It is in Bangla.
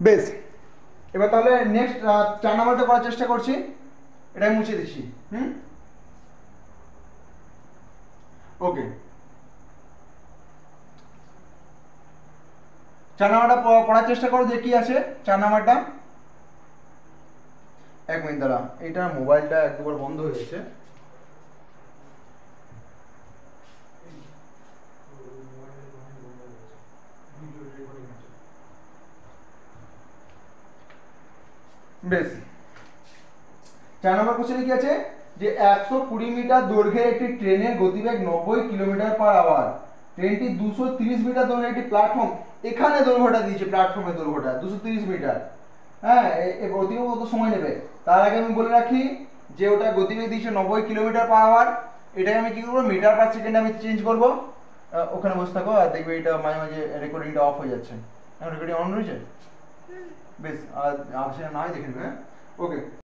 বেশ, এবার তাহলে নেক্সট 4 নাম্বারটা করার চেষ্টা করছি, এটা মুছে দিচ্ছি। ওকে, 4 নাম্বারটা পড়ার চেষ্টা করো যে কি আছে 4 নাম্বারটা। 1 মিনিট দাঁড়া, এটা মোবাইলটা একবার বন্ধ হয়ে গেছে। বেশ, 4 নম্বর কোশ্চেনে কি আছে যে 120 মিটার দৈর্ঘ্যের একটি ট্রেনের গতিবেগ 90 কিলোমিটার পার আওয়ার, ট্রেনটি 230 মিটার দৈর্ঘ্যের একটি প্ল্যাটফর্ম, এখানে দৈর্ঘ্যটা দিয়েছে, প্ল্যাটফর্মের দৈর্ঘ্যটা 230 মিটার। হ্যাঁ, গতিবেগ কত সময় নেবে, তার আগে আমি বলে রাখি যে ওটা গতিবেগ দিয়েছে 90 কিলোমিটার পার আওয়ার, এটাকে আমি কি করবো, মিটার পার সেকেন্ডে আমি চেঞ্জ করবো। ওখানে বসে থাকো, আর দেখবে এটা মাঝে মাঝে রেকর্ডিংটা অফ হয়ে যাচ্ছে। এখন রেকর্ডিং অন রয়েছে? বেশ, আর সেটা নাই দেখে নেবে। হ্যাঁ, ওকে।